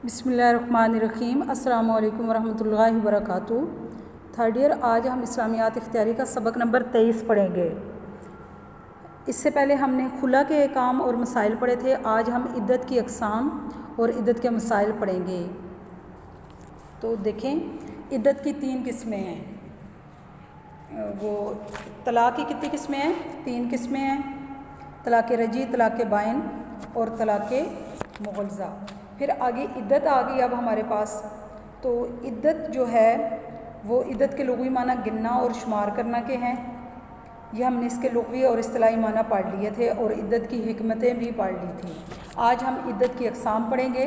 بسم اللہ الرحمن الرحیم۔ السلام علیکم ورحمۃ اللہ وبرکاتہ۔ تھرڈ ایئر، آج ہم اسلامیات اختیاری کا سبق نمبر 23 پڑھیں گے۔ اس سے پہلے ہم نے خلا کے احکام اور مسائل پڑھے تھے۔ آج ہم عدت کی اقسام اور عدت کے مسائل پڑھیں گے۔ تو دیکھیں، عدت کی 3 قسمیں ہیں۔ وہ طلاق کی کتنی قسمیں ہیں؟ 3 قسمیں ہیں: طلاق رجعی، طلاق بائن اور طلاق مغلظہ۔ پھر آگے عدت آ گئی اب ہمارے پاس۔ تو عدت جو ہے وہ عدت کے لغوی معنی گننا اور شمار کرنا کے ہیں۔ یہ ہم نے اس کے لغوی اور اصطلاحی معنی پڑھ لیے تھے اور عدت کی حکمتیں بھی پڑھ لی تھیں۔ آج ہم عدت کی اقسام پڑھیں گے۔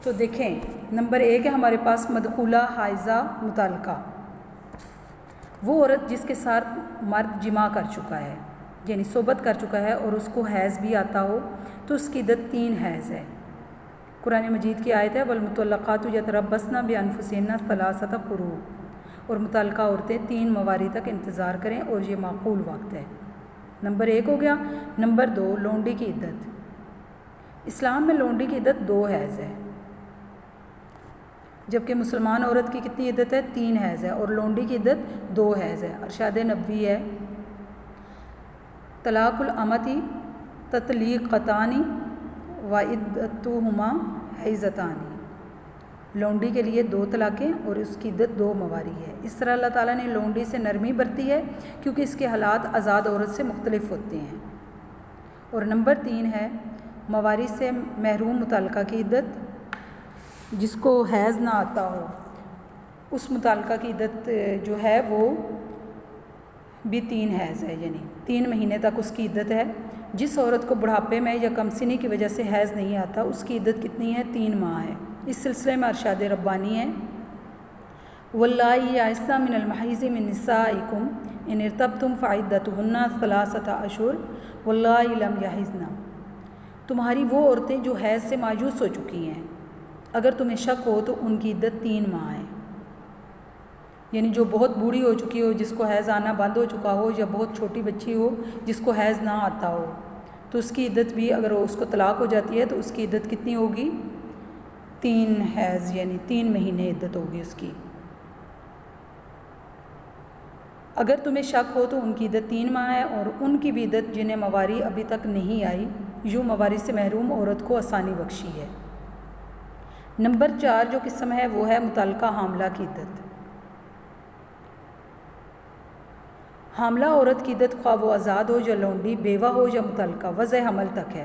تو دیکھیں، نمبر 1 ہے ہمارے پاس مدخولہ حائضہ مطلقہ۔ وہ عورت جس کے ساتھ مرد جماع کر چکا ہے، یعنی صحبت کر چکا ہے اور اس کو حیض بھی آتا ہو، تو اس کی عدت 3 حیض ہے۔ قرآن مجید کی آیت ہے وَالْمُطَلَّقَاتُ يَتَرَبَّصْنَ بِأَنفُسِهِنَّ ثَلَاثَةَ قُرُوءٍ، اور متعلقہ عورتیں 3 مواری تک انتظار کریں اور یہ معقول وقت ہے۔ نمبر 1 ہو گیا۔ نمبر 2، لونڈی کی عدت۔ اسلام میں لونڈی کی عدت 2 حیض ہے، جبکہ مسلمان عورت کی کتنی عدت ہے؟ 3 حیض ہے، اور لونڈی کی عدت 2 حیض ہے۔ ارشاد نبوی ہے طلاق الامۃ تطلیقتان وعدتہما حیضتان۔ لونڈی کے لیے 2 طلاقیں اور اس کی عدت 2 مواری ہے۔ اس طرح اللہ تعالیٰ نے لونڈی سے نرمی برتی ہے کیونکہ اس کے حالات آزاد عورت سے مختلف ہوتے ہیں۔ اور نمبر 3 ہے مواری سے محروم متعلقہ کی عدت۔ جس کو حیض نہ آتا ہو، اس متعلقہ کی عدت جو ہے وہ بھی 3 حیض ہے، یعنی 3 مہینے تک اس کی عدت ہے۔ جس عورت کو بڑھاپے میں یا کم سنی کی وجہ سے حیض نہیں آتا، اس کی عدت کتنی ہے؟ 3 ماہ ہے۔ اس سلسلے میں ارشاد ربانی ہے وَاللَّائِي یَئِسْنَ مِنَ الْمَحِیضِ مِن نِّسَائِکُمْ إِنِ ارْتَبْتُمْ فَعِدَّتُہُنَّ 3 اشہر وَاللَّائِي لَمْ یَحِضْنَ۔ تمہاری وہ عورتیں جو حیض سے مایوس ہو چکی ہیں، اگر تمہیں شک ہو تو ان کی عدت 3 ماہ ہے۔ یعنی جو بہت بوڑھی ہو چکی ہو، جس کو حیض آنا بند ہو چکا ہو، یا بہت چھوٹی بچی ہو جس کو حیض نہ آتا ہو، تو اس کی عدت بھی، اگر اس کو طلاق ہو جاتی ہے تو اس کی عدت کتنی ہوگی؟ 3 حیض، یعنی 3 مہینے عدت ہوگی اس کی۔ اگر تمہیں شک ہو تو ان کی عدت 3 ماہ ہے، اور ان کی بھی عدت جنہیں مواری ابھی تک نہیں آئی، یوں مواری سے محروم عورت کو آسانی بخشی ہے۔ نمبر 4 جو قسم ہے وہ ہے متعلقہ حاملہ کی عدت۔ حاملہ عورت کی عدت خواہ وہ آزاد ہو یا لونڈی، بیوہ ہو یا متعلقہ، وضع حمل تک ہے۔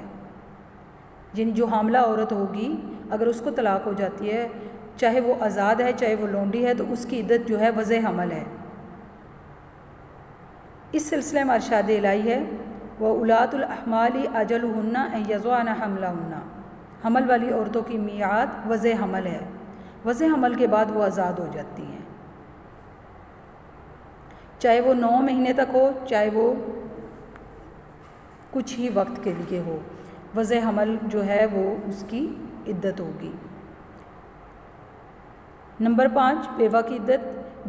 یعنی جو حاملہ عورت ہوگی، اگر اس کو طلاق ہو جاتی ہے، چاہے وہ آزاد ہے چاہے وہ لونڈی ہے، تو اس کی عدت جو ہے وضع حمل ہے۔ اس سلسلے میں ارشاد الہی ہے وَأُولَاتُ الْأَحْمَالِ أَجَلُهُنَّ أَن يَضَعْنَ حَمْلَهُنَّ۔ حمل والی عورتوں کی میعاد وضع حمل ہے۔ وضع حمل کے بعد وہ آزاد ہو جاتی ہیں، چاہے وہ 9 مہینے تک ہو، چاہے وہ کچھ ہی وقت کے لیے ہو، وضع حمل جو ہے وہ اس کی عدت ہوگی۔ نمبر 5 بیوہ کی عدت۔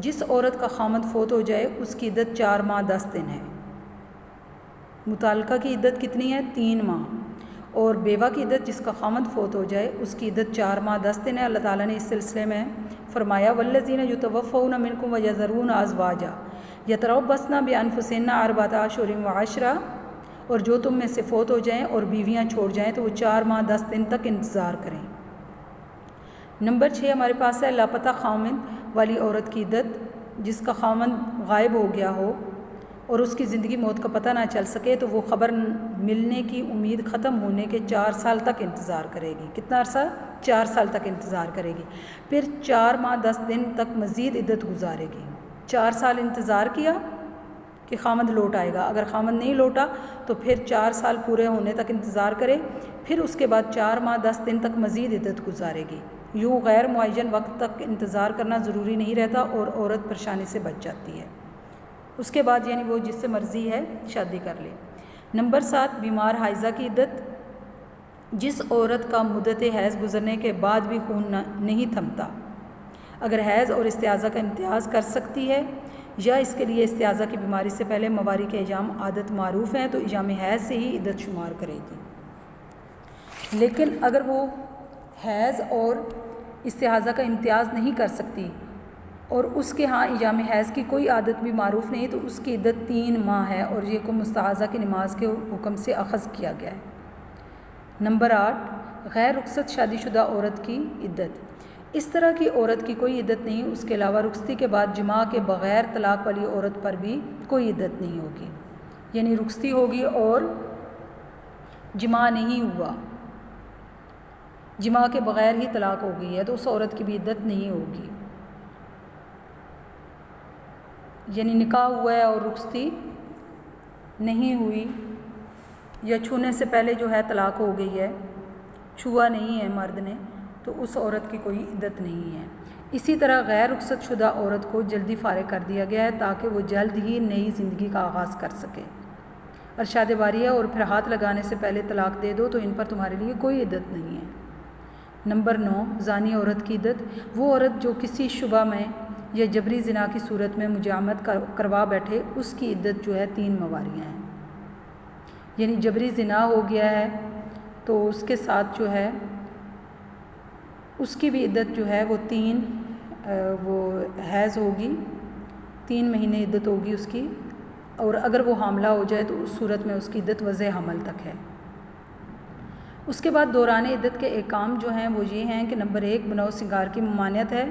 جس عورت کا خامند فوت ہو جائے اس کی عدت 4 ماہ 10 دن ہے۔ متعلقہ کی عدت کتنی ہے؟ 3 ماہ۔ اور بیوہ کی عدت جس کا خامند فوت ہو جائے اس کی عدت 4 ماہ 10 دن ہے۔ اللہ تعالیٰ نے اس سلسلے میں فرمایا وَالَّذِينَ يُتَوَفَّوْنَ مِنْكُمْ وَيَذَرُونَ أَزْوَاجًا يَتَرَبَّصْنَ بِأَنفُسِهِنَّ 4 أَشْهُرٍ وَعَشْرًا، اور جو تم میں سے فوت ہو جائیں اور بیویاں چھوڑ جائیں تو وہ 4 ماہ 10 دن تک انتظار کریں۔ نمبر 6 ہمارے پاس ہے لاپتہ خامند والی عورت کی عدت۔ جس کا خامند غائب ہو گیا ہو اور اس کی زندگی موت کا پتہ نہ چل سکے تو وہ خبر ملنے کی امید ختم ہونے کے 4 سال تک انتظار کرے گی۔ کتنا عرصہ؟ 4 سال تک انتظار کرے گی۔ پھر 4 ماہ 10 دن تک مزید عدت گزارے گی۔ 4 سال انتظار کیا کہ خامند لوٹ آئے گا، اگر خامند نہیں لوٹا تو پھر 4 سال پورے ہونے تک انتظار کرے، پھر اس کے بعد 4 ماہ 10 دن تک مزید عدت گزارے گی۔ یوں غیر معین وقت تک انتظار کرنا ضروری نہیں رہتا اور عورت پریشانی سے بچ جاتی ہے۔ اس کے بعد یعنی وہ جس سے مرضی ہے شادی کر لے۔ نمبر 7 بیمار حائضہ کی عدت۔ جس عورت کا مدت حیض گزرنے کے بعد بھی خون نہیں تھمتا، اگر حیض اور استحاضہ کا امتیاز کر سکتی ہے یا اس کے لیے استحاضہ کی بیماری سے پہلے مواری کے ایام عادت معروف ہیں تو ایام حیض سے ہی عدت شمار کرے گی۔ لیکن اگر وہ حیض اور استحاضہ کا امتیاز نہیں کر سکتی اور اس کے ہاں ایام حیض کی کوئی عادت بھی معروف نہیں تو اس کی عدت 3 ماہ ہے اور یہ کو مستحاضہ کی نماز کے حکم سے اخذ کیا گیا ہے۔ نمبر 8 غیر رخصت شادی شدہ عورت کی عدت۔ اس طرح کی عورت کی کوئی عدت نہیں، اس کے علاوہ رخصتی کے بعد جماع کے بغیر طلاق والی عورت پر بھی کوئی عدت نہیں ہوگی، یعنی رخصتی ہوگی اور جماع نہیں ہوا، جماع کے بغیر ہی طلاق ہو گئی ہے تو اس عورت کی بھی عدت نہیں ہوگی، یعنی نکاح ہوا ہے اور رخصتی نہیں ہوئی یا چھونے سے پہلے جو ہے طلاق ہو گئی ہے، چھوا نہیں ہے مرد نے، تو اس عورت کی کوئی عدت نہیں ہے۔ اسی طرح غیر رخصت شدہ عورت کو جلدی فارغ کر دیا گیا ہے تاکہ وہ جلد ہی نئی زندگی کا آغاز کر سکے۔ ارشاد باری ہے اور پھر ہاتھ لگانے سے پہلے طلاق دے دو تو ان پر تمہارے لیے کوئی عدت نہیں ہے۔ نمبر 9 زانی عورت کی عدت۔ وہ عورت جو کسی شبہ میں یا جبری زنا کی صورت میں مجامعت کروا بیٹھے، اس کی عدت جو ہے 3 مواریاں ہیں، یعنی جبری زنا ہو گیا ہے تو اس کے ساتھ جو ہے اس کی بھی عدت جو ہے وہ 3 وہ حیض ہوگی، 3 مہینے عدت ہوگی اس کی، اور اگر وہ حاملہ ہو جائے تو اس صورت میں اس کی عدت وضع حمل تک ہے۔ اس کے بعد دوران عدت کے احکام جو ہیں وہ یہ ہیں کہ نمبر 1 بناؤ سنگار کی ممانعت ہے،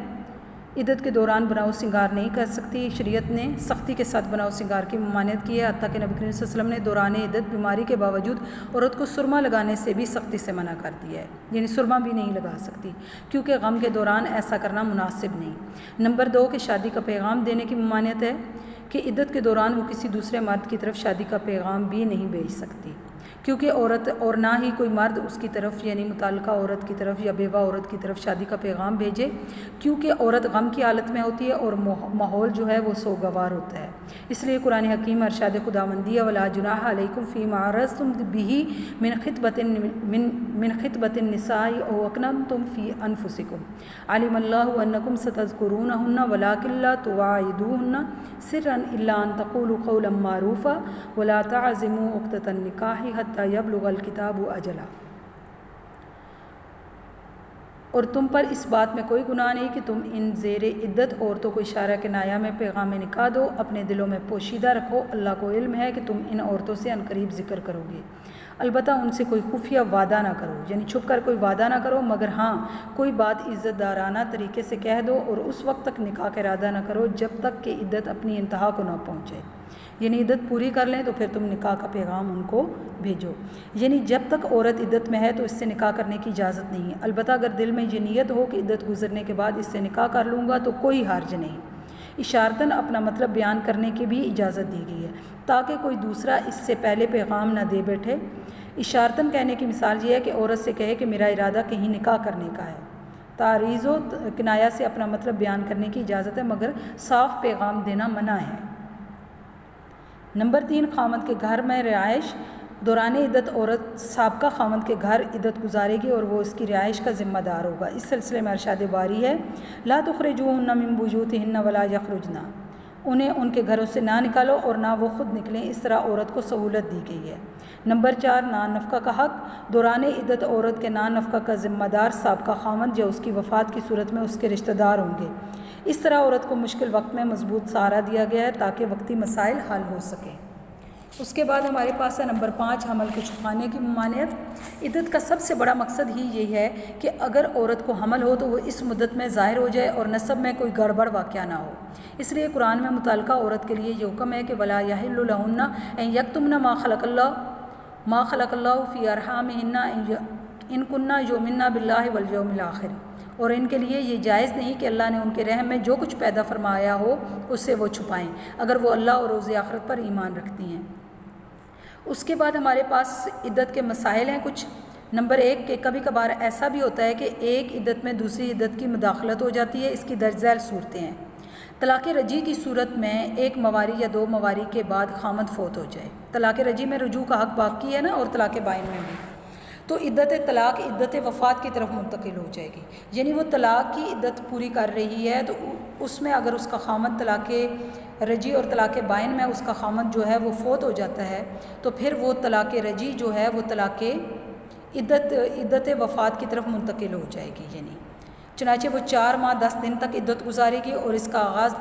عدت کے دوران بناؤ سنگار نہیں کر سکتی، شریعت نے سختی کے ساتھ بناؤ سنگار کی ممانعت کی ہے، حتیٰ کہ نبی کریم صلی اللہ علیہ وسلم نے دوران عدت بیماری کے باوجود عورت کو سرما لگانے سے بھی سختی سے منع کر دیا ہے، یعنی سرما بھی نہیں لگا سکتی کیونکہ غم کے دوران ایسا کرنا مناسب نہیں۔ نمبر 2 کہ شادی کا پیغام دینے کی ممانعت ہے کہ عدت کے دوران وہ کسی دوسرے مرد کی طرف شادی کا پیغام بھی نہیں بھیج سکتی، کیونکہ عورت اور نہ ہی کوئی مرد اس کی طرف یعنی متعلقہ عورت کی طرف یا بیوہ عورت کی طرف شادی کا پیغام بھیجے، کیونکہ عورت غم کی حالت میں ہوتی ہے اور ماحول جو ہے وہ سوگوار ہوتا ہے۔ اس لیے قرآن حکیم ارشاد خداوندی ولا جناح علیکم فیما عرضتم بہ من خطبۃ النساء او اکننتم فی انفسکم علم اللہ انکم ستذکرونہن ولکن لا تواعدوہن سرا الا ان تقولوا قولا معروفا ولا تعزموا عقدۃ النکاح حتی یبلغ الکتاب اجلہ۔ اور تم پر اس بات میں کوئی گناہ نہیں کہ تم ان زیر عدت عورتوں کو اشارہ کنایہ میں پیغام نکاح دو، اپنے دلوں میں پوشیدہ رکھو، اللہ کو علم ہے کہ تم ان عورتوں سے عنقریب ذکر کرو گے، البتہ ان سے کوئی خفیہ وعدہ نہ کرو، یعنی چھپ کر کوئی وعدہ نہ کرو، مگر ہاں کوئی بات عزت دارانہ طریقے سے کہہ دو اور اس وقت تک نکاح کا ارادہ نہ کرو جب تک کہ عدت اپنی انتہا کو نہ پہنچے، یعنی عدت پوری کر لیں تو پھر تم نکاح کا پیغام ان کو بھیجو، یعنی جب تک عورت عدت میں ہے تو اس سے نکاح کرنے کی اجازت نہیں ہے، البتہ اگر دل میں یہ نیت ہو کہ عدت گزرنے کے بعد اس سے نکاح کر لوں گا تو کوئی حرج نہیں، اشارتاً اپنا مطلب بیان کرنے کی بھی اجازت دی گئی ہے تاکہ کوئی دوسرا اس سے پہلے پیغام نہ دے بیٹھے۔ اشارتاً کہنے کی مثال یہ ہے کہ عورت سے کہے کہ میرا ارادہ کہیں نکاح کرنے کا ہے، تعریض و کنایہ سے اپنا مطلب بیان کرنے کی اجازت ہے مگر صاف پیغام دینا منع ہے۔ نمبر 3 خامند کے گھر میں رہائش۔ دوران عدت عورت سابقہ خامند کے گھر عدت گزارے گی اور وہ اس کی رہائش کا ذمہ دار ہوگا۔ اس سلسلے میں ارشاد باری ہے لا تخرجوہن من بیوتہن ولا یخرجن، انہیں ان کے گھروں سے نہ نکالو اور نہ وہ خود نکلیں، اس طرح عورت کو سہولت دی گئی ہے۔ نمبر 4 نان نفقہ کا حق۔ دوران عدت عورت کے نان نفقہ کا ذمہ دار سابقہ خامند یا اس کی وفات کی صورت میں اس کے رشتہ دار ہوں گے، اس طرح عورت کو مشکل وقت میں مضبوط سہارا دیا گیا ہے تاکہ وقتی مسائل حل ہو سکیں۔ اس کے بعد ہمارے پاس ہے نمبر 5 حمل کو چھپانے کی ممانعت۔ عدت کا سب سے بڑا مقصد ہی یہی ہے کہ اگر عورت کو حمل ہو تو وہ اس مدت میں ظاہر ہو جائے اور نسب میں کوئی گڑبڑ واقعہ نہ ہو، اس لیے قرآن میں متعلقہ عورت کے لیے یہ حکم ہے کہ ولا یحل لہن ان یکتمن ما خلق اللہ فی ارحامہن ان کننا یؤمنن باللہ والیوم الآخر، اور ان کے لیے یہ جائز نہیں کہ اللہ نے ان کے رحم میں جو کچھ پیدا فرمایا ہو اسے وہ چھپائیں اگر وہ اللہ اور روز آخرت پر ایمان رکھتی ہیں۔ اس کے بعد ہمارے پاس عدت کے مسائل ہیں کچھ۔ نمبر 1 کہ کبھی کبھار ایسا بھی ہوتا ہے کہ ایک عدت میں دوسری عدت کی مداخلت ہو جاتی ہے، اس کی درج ذیل صورتیں ہیں۔ طلاق رجعی کی صورت میں 1 مواری یا 2 مواری کے بعد خامد فوت ہو جائے، طلاق رجعی میں رجوع کا حق باقی ہے نا، اور طلاق بائن میں بھی، تو عدت طلاق عدت وفات کی طرف منتقل ہو جائے گی، یعنی وہ طلاق کی عدت پوری کر رہی ہے تو اس میں اگر اس کا خامد طلاق رجعی اور طلاق بائن میں اس کا خامد جو ہے وہ فوت ہو جاتا ہے تو پھر وہ طلاق رجعی جو ہے وہ طلاق عدت وفات کی طرف منتقل ہو جائے گی، یعنی چنانچہ وہ 4 ماہ 10 دن تک عدت گزارے گی اور اس کا آغاز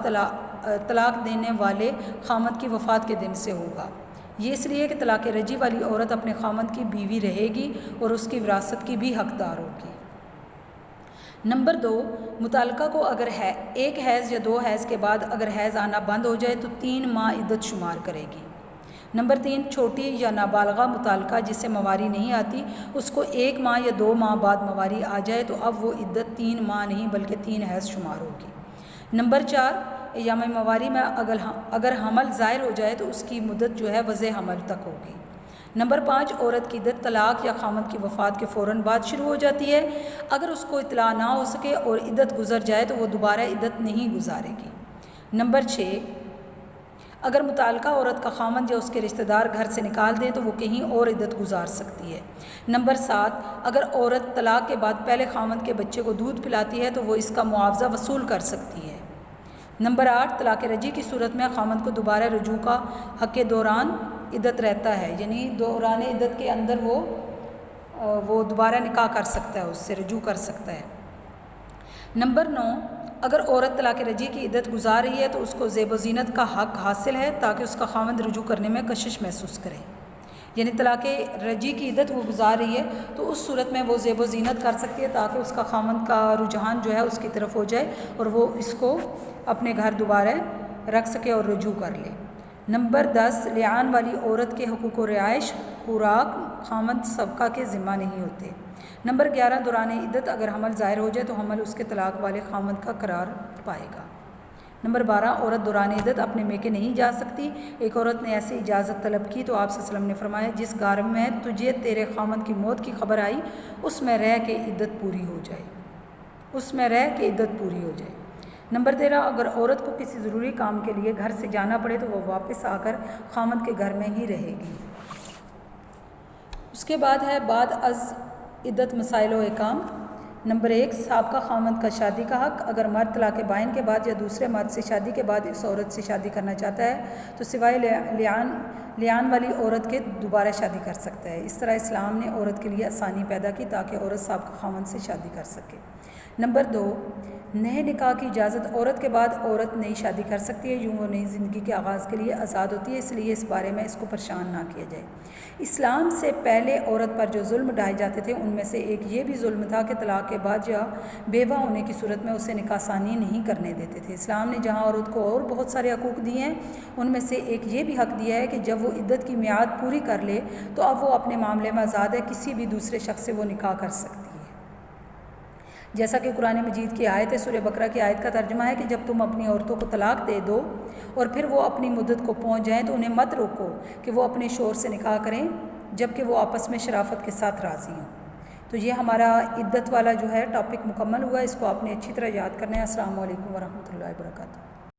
طلاق دینے والے خامند کی وفات کے دن سے ہوگا۔ یہ اس لیے کہ طلاق رجعی والی عورت اپنے خامند کی بیوی رہے گی اور اس کی وراثت کی بھی حقدار ہوگی۔ نمبر 2، مطلقہ کو اگر ایک حیض یا 2 حیض کے بعد اگر حیض آنا بند ہو جائے تو 3 ماہ عدت شمار کرے گی۔ نمبر 3، چھوٹی یا نابالغہ مطلقہ جسے مواری نہیں آتی، اس کو 1 ماہ یا 2 ماہ بعد مواری آ جائے تو اب وہ عدت 3 ماہ نہیں بلکہ 3 حیض شمار ہوگی۔ نمبر 4، ایام مواری میں اگر حمل ظاہر ہو جائے تو اس کی مدت جو ہے وضع حمل تک ہوگی۔ نمبر 5، عورت کی عدت طلاق یا خامند کی وفات کے فوراً بعد شروع ہو جاتی ہے۔ اگر اس کو اطلاع نہ ہو سکے اور عدت گزر جائے تو وہ دوبارہ عدت نہیں گزارے گی۔ نمبر 6، اگر متعلقہ عورت کا خامند یا اس کے رشتہ دار گھر سے نکال دیں تو وہ کہیں اور عدت گزار سکتی ہے۔ نمبر 7، اگر عورت طلاق کے بعد پہلے خامند کے بچے کو دودھ پلاتی ہے تو وہ اس کا معاوضہ وصول کر سکتی ہے۔ نمبر 8، طلاق رجعی کی صورت میں خامند کو دوبارہ رجوع کا حق دوران عدت رہتا ہے، یعنی دوران عدت کے اندر وہ دوبارہ نکاح کر سکتا ہے، اس سے رجوع کر سکتا ہے۔ نمبر 9، اگر عورت طلاق رجعی کی عدت گزار رہی ہے تو اس کو زیب و زینت کا حق حاصل ہے تاکہ اس کا خامند رجوع کرنے میں کشش محسوس کرے، یعنی طلاق رجعی کی عدت وہ گزار رہی ہے تو اس صورت میں وہ زیب و زینت کر سکتی ہے تاکہ اس کا خامند کا رجحان جو ہے اس کی طرف ہو جائے اور وہ اس کو اپنے گھر دوبارہ رکھ سکے اور رجوع کر لے۔ نمبر 10، لعان والی عورت کے حقوق و رہائش، خوراک خامند سبقہ کے ذمہ نہیں ہوتے۔ نمبر 11، دوران عدت اگر حمل ظاہر ہو جائے تو حمل اس کے طلاق والے خامند کا قرار پائے گا۔ نمبر 12، عورت دوران عدت اپنے میکے نہیں جا سکتی۔ ایک عورت نے ایسی اجازت طلب کی تو آپ صلی اللہ علیہ وسلم نے فرمایا جس گھر میں تجھے تیرے خامند کی موت کی خبر آئی اس میں رہ کے عدت پوری ہو جائے۔ نمبر 13، اگر عورت کو کسی ضروری کام کے لیے گھر سے جانا پڑے تو وہ واپس آ کر خامند کے گھر میں ہی رہے گی۔ اس کے بعد ہے بعد از عدت مسائل و احکام۔ نمبر 1، سابقہ خامند کا شادی کا حق۔ اگر مرد طلاق بائن کے بعد یا دوسرے مرد سے شادی کے بعد اس عورت سے شادی کرنا چاہتا ہے تو سوائے لعان والی عورت کے دوبارہ شادی کر سکتا ہے۔ اس طرح اسلام نے عورت کے لیے آسانی پیدا کی تاکہ عورت سابقہ خامند سے شادی کر سکے۔ نمبر 2، نئے نکاح کی اجازت۔ عورت کے بعد عورت نئی شادی کر سکتی ہے، یوں وہ نئی زندگی کے آغاز کے لیے آزاد ہوتی ہے، اس لیے اس بارے میں اس کو پریشان نہ کیا جائے۔ اسلام سے پہلے عورت پر جو ظلم ڈھائے جاتے تھے ان میں سے ایک یہ بھی ظلم تھا کہ طلاق کے بعد یا بیوہ ہونے کی صورت میں اسے نکاح ثانی نہیں کرنے دیتے تھے۔ اسلام نے جہاں عورت کو اور بہت سارے حقوق دیے ہیں ان میں سے ایک یہ بھی حق دیا ہے کہ جب وہ عدت کی میعاد پوری کر لے تو اب وہ اپنے معاملے میں آزاد ہے، کسی بھی دوسرے شخص سے وہ نکاح کر سکتی ہے۔ جیسا کہ قرآن مجید کی آیت ہے، سورہ بقرہ کی آیت کا ترجمہ ہے کہ جب تم اپنی عورتوں کو طلاق دے دو اور پھر وہ اپنی مدت کو پہنچ جائیں تو انہیں مت روکو کہ وہ اپنے شوہر سے نکاح کریں جب کہ وہ آپس میں شرافت کے ساتھ راضی ہوں۔ تو یہ ہمارا عدت والا جو ہے ٹاپک مکمل ہوا، اس کو آپ نے اچھی طرح یاد کرنا ہے۔ السلام علیکم ورحمۃ اللہ وبرکاتہ۔